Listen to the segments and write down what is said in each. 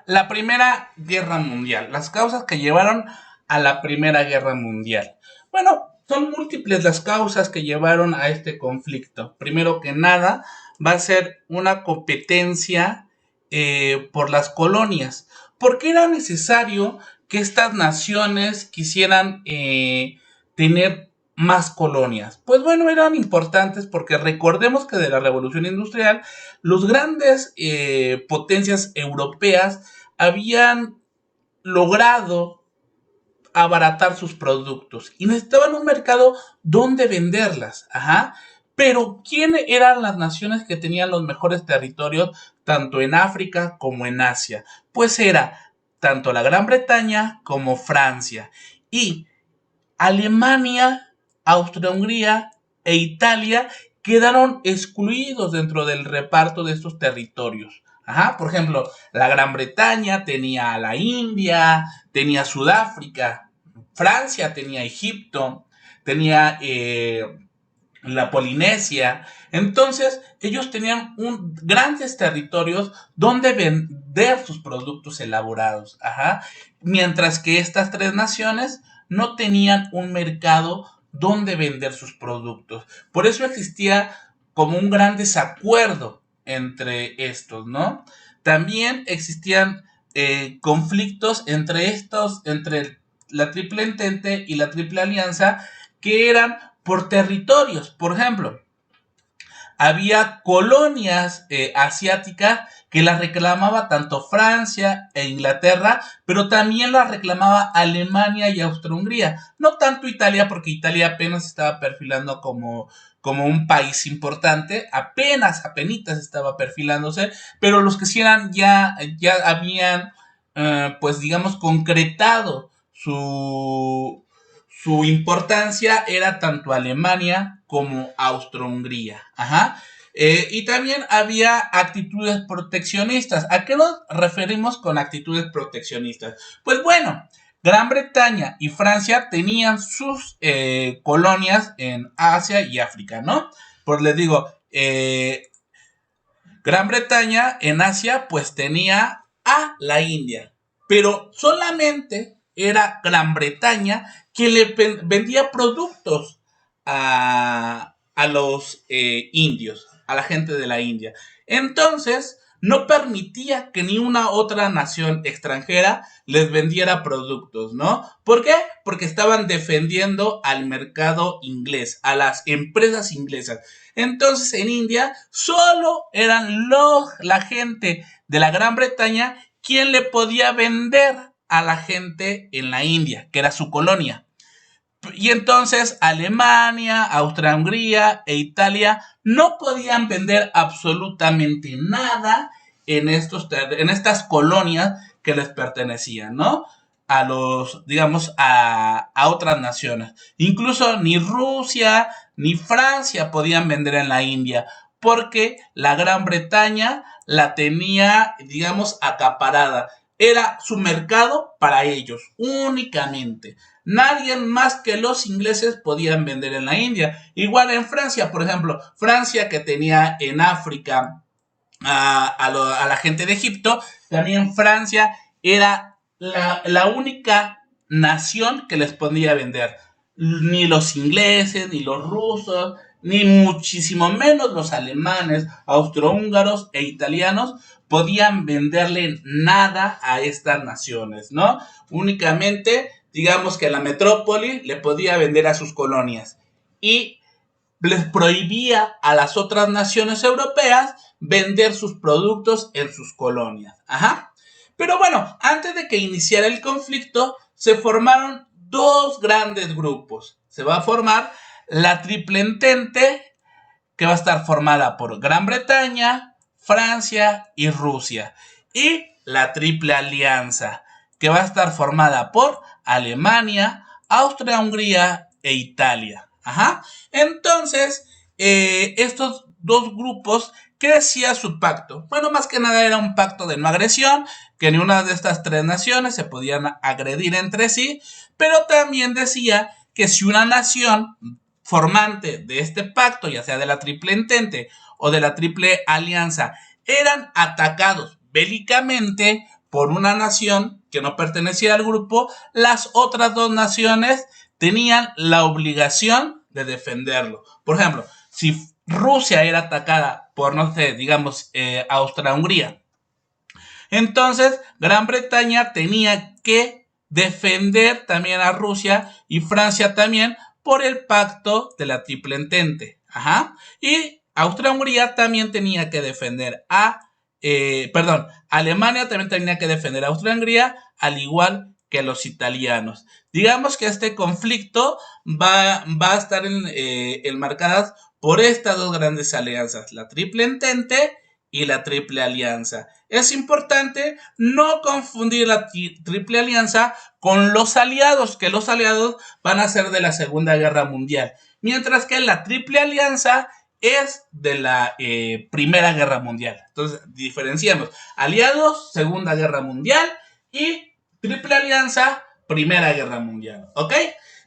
La Primera Guerra Mundial, las causas que llevaron a la Primera Guerra Mundial. Bueno, son múltiples las causas que llevaron a este conflicto. Primero que nada, va a ser una competencia por las colonias. ¿Por qué era necesario que estas naciones quisieran tener más colonias? Pues bueno, eran importantes porque recordemos que de la Revolución Industrial, los grandes potencias europeas habían logrado abaratar sus productos y necesitaban un mercado donde venderlas. Ajá. Pero ¿quién eran las naciones que tenían los mejores territorios tanto en África como en Asia? Pues era tanto la Gran Bretaña como Francia. Y Alemania, Austria-Hungría e Italia quedaron excluidos dentro del reparto de estos territorios. Ajá, por ejemplo, la Gran Bretaña tenía a la India, tenía Sudáfrica, Francia tenía Egipto, tenía la Polinesia. Entonces, ellos tenían grandes territorios donde vender sus productos elaborados. Ajá. Mientras que estas tres naciones no tenían un mercado donde vender sus productos. Por eso existía como un gran desacuerdo entre estos, ¿no? También existían conflictos entre la Triple Entente y la Triple Alianza, que eran por territorios. Por ejemplo, había colonias asiáticas que las reclamaba tanto Francia e Inglaterra, pero también las reclamaba Alemania y Austria-Hungría. No tanto Italia, porque Italia apenas estaba perfilando como un país importante, apenitas estaba perfilándose, pero los que sí eran ya habían, pues digamos, concretado su importancia era tanto Alemania como Austria-Hungría. Ajá. Y también había actitudes proteccionistas. ¿A qué nos referimos con actitudes proteccionistas? Pues bueno, Gran Bretaña y Francia tenían sus colonias en Asia y África, ¿no? Pues les digo, Gran Bretaña en Asia pues tenía a la India, pero solamente era Gran Bretaña que le vendía productos a los indios, a la gente de la India. Entonces, no permitía que ni una otra nación extranjera les vendiera productos, ¿no? ¿Por qué? Porque estaban defendiendo al mercado inglés, a las empresas inglesas. Entonces, en India solo eran la gente de la Gran Bretaña quien le podía vender a la gente en la India, que era su colonia. Y entonces Alemania, Austria-Hungría e Italia no podían vender absolutamente nada en estas colonias que les pertenecían, ¿no? Digamos, a otras naciones. Incluso ni Rusia ni Francia podían vender en la India, porque la Gran Bretaña la tenía, digamos, acaparada. Era su mercado para ellos, únicamente. Nadie más que los ingleses podían vender en la India. Igual en Francia, por ejemplo, Francia que tenía en África a la gente de Egipto, también Francia era la única nación que les podía vender. Ni los ingleses, ni los rusos, ni muchísimo menos los alemanes, austrohúngaros e italianos podían venderle nada a estas naciones, ¿no? Únicamente, digamos que la metrópoli le podía vender a sus colonias y les prohibía a las otras naciones europeas vender sus productos en sus colonias. Ajá. Pero bueno, antes de que iniciara el conflicto, se formaron dos grandes grupos. Se va a formar la Triple Entente, que va a estar formada por Gran Bretaña, Francia y Rusia. Y la Triple Alianza, que va a estar formada por Alemania, Austria-Hungría e Italia. Ajá. Entonces, estos dos grupos, ¿qué decía su pacto? Bueno, más que nada era un pacto de no agresión, que ni una de estas tres naciones se podían agredir entre sí, pero también decía que si una nación formante de este pacto, ya sea de la Triple Entente o de la Triple Alianza, eran atacados bélicamente, por una nación que no pertenecía al grupo, las otras dos naciones tenían la obligación de defenderlo. Por ejemplo, si Rusia era atacada por, no sé, digamos, Austria-Hungría, entonces Gran Bretaña tenía que defender también a Rusia y Francia también por el pacto de la Triple Entente. Ajá. Y Austria-Hungría también tenía que defender Alemania también tenía que defender a Austria-Hungría, al igual que los italianos. Digamos que este conflicto va a estar enmarcadas por estas dos grandes alianzas, la Triple Entente y la Triple Alianza. Es importante no confundir la Triple Alianza con los aliados, que los aliados van a ser de la Segunda Guerra Mundial, mientras que la Triple Alianza es de la Primera Guerra Mundial. Entonces, diferenciamos aliados, Segunda Guerra Mundial, y Triple Alianza, Primera Guerra Mundial, ¿ok?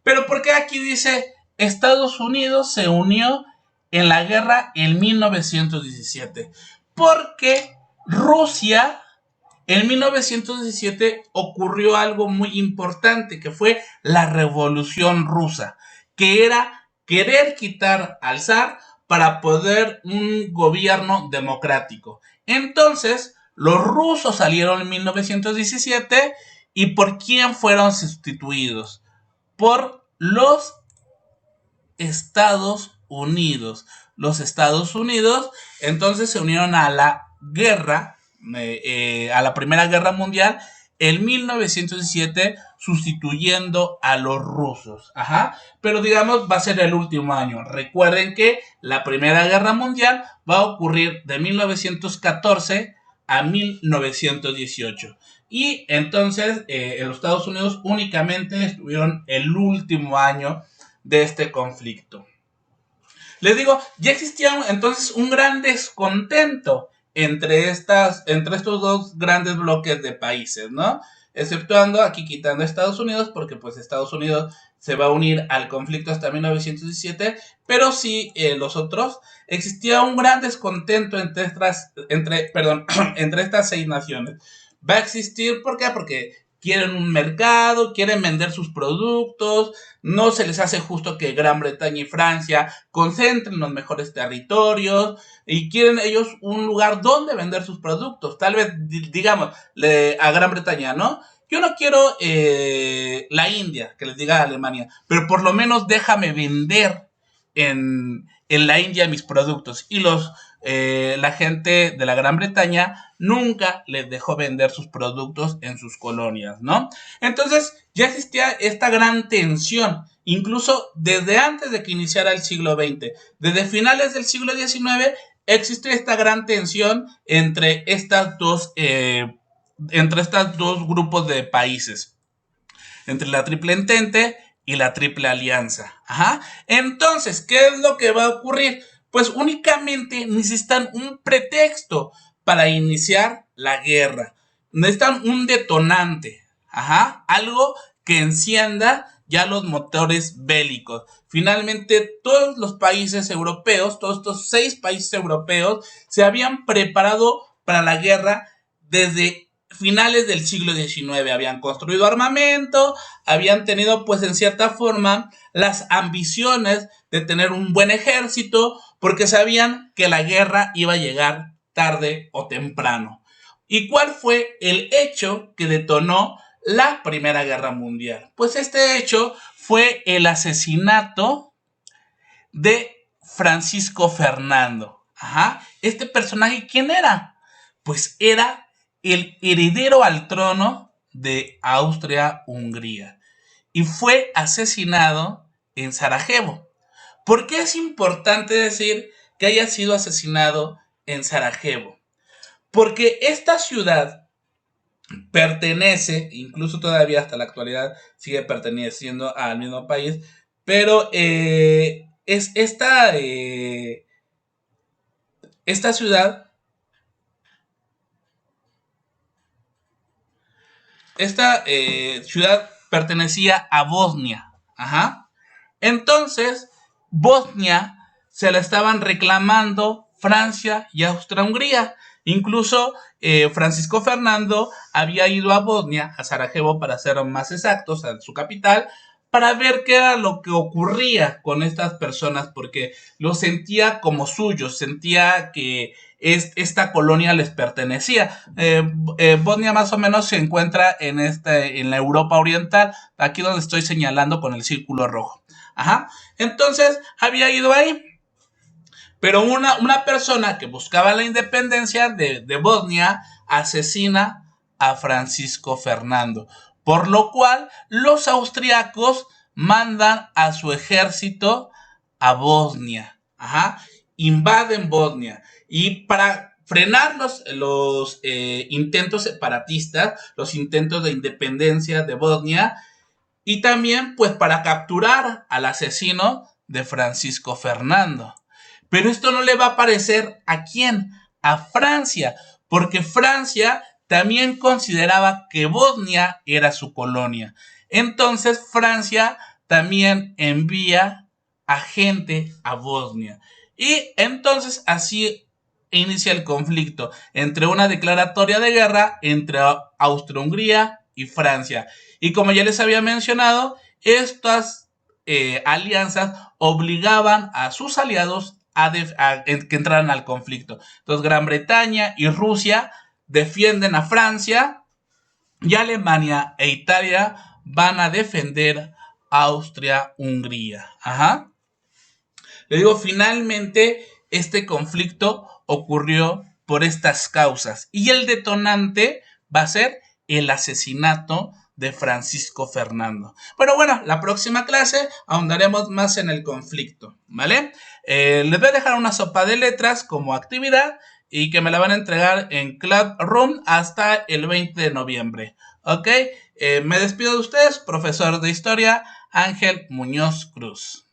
Pero ¿por qué aquí dice Estados Unidos se unió en la guerra en 1917? Porque Rusia, en 1917 ocurrió algo muy importante, que fue la Revolución Rusa, que era querer quitar al zar para poder un gobierno democrático. Entonces, los rusos salieron en 1917 y ¿por quién fueron sustituidos? Por los Estados Unidos. Los Estados Unidos entonces se unieron a la guerra, a la Primera Guerra Mundial en 1917, sustituyendo a los rusos. Ajá. Pero digamos, va a ser el último año. Recuerden que la Primera Guerra Mundial va a ocurrir de 1914 a 1918. Y entonces los Estados Unidos únicamente estuvieron el último año de este conflicto. Les digo, ya existía entonces un gran descontento entre estos dos grandes bloques de países, ¿no? Exceptuando aquí, quitando a Estados Unidos, porque pues Estados Unidos se va a unir al conflicto hasta 1917, pero sí los otros, existía un gran descontento entre estas 6 naciones. Va a existir, ¿por qué? Porque quieren un mercado, quieren vender sus productos, no se les hace justo que Gran Bretaña y Francia concentren los mejores territorios y quieren ellos un lugar donde vender sus productos. Tal vez, digamos, a Gran Bretaña, ¿no? Yo no quiero la India, que les diga a Alemania, pero por lo menos déjame vender en la India mis productos. Y la gente de la Gran Bretaña nunca les dejó vender sus productos en sus colonias, ¿no? Entonces ya existía esta gran tensión, incluso desde antes de que iniciara el siglo XX, desde finales del siglo XIX, existe esta gran tensión entre estos dos grupos de países, entre la Triple Entente y la Triple Alianza. Ajá. Entonces, ¿qué es lo que va a ocurrir? Pues únicamente necesitan un pretexto para iniciar la guerra. Necesitan un detonante. Ajá. Algo que encienda ya los motores bélicos. Finalmente, todos los países europeos, todos estos 6 países europeos, se habían preparado para la guerra desde finales del siglo XIX. Habían construido armamento, habían tenido pues en cierta forma las ambiciones de tener un buen ejército, porque sabían que la guerra iba a llegar tarde o temprano. ¿Y cuál fue el hecho que detonó la Primera Guerra Mundial? Pues este hecho fue el asesinato de Francisco Fernando. Ajá. Este personaje, ¿quién era? Pues era el heredero al trono de Austria-Hungría y fue asesinado en Sarajevo. ¿Por qué es importante decir que haya sido asesinado en Sarajevo? Porque esta ciudad pertenece, incluso todavía hasta la actualidad sigue perteneciendo al mismo país, pero esta ciudad, ciudad pertenecía a Bosnia. Ajá. Entonces, Bosnia se la estaban reclamando Francia y Austria-Hungría. Incluso Francisco Fernando había ido a Bosnia, a Sarajevo para ser más exactos, a su capital, para ver qué era lo que ocurría con estas personas, porque lo sentía como suyo, sentía que esta colonia les pertenecía. Bosnia más o menos se encuentra en la Europa Oriental, aquí donde estoy señalando con el círculo rojo. Ajá. Entonces había ido ahí. Pero una persona que buscaba la independencia de Bosnia asesina a Francisco Fernando, por lo cual los austriacos mandan a su ejército a Bosnia. Ajá, invaden Bosnia y para frenar los intentos separatistas, los intentos de independencia de Bosnia y también pues para capturar al asesino de Francisco Fernando. Pero esto no le va a parecer a quién, a Francia, porque Francia también consideraba que Bosnia era su colonia. Entonces Francia también envía a gente a Bosnia. Y entonces así inicia el conflicto entre una declaratoria de guerra entre Austria-Hungría y Francia. Y como ya les había mencionado, estas alianzas obligaban a sus aliados a que entraran al conflicto. Entonces Gran Bretaña y Rusia defienden a Francia y Alemania e Italia van a defender a Austria-Hungría. Ajá. Le digo, finalmente este conflicto ocurrió por estas causas y el detonante va a ser el asesinato de Francisco Fernando. Pero bueno, la próxima clase ahondaremos más en el conflicto, ¿vale? Les voy a dejar una sopa de letras como actividad y que me la van a entregar en Classroom hasta el 20 de noviembre, ¿ok? Me despido de ustedes, profesor de historia Ángel Muñoz Cruz.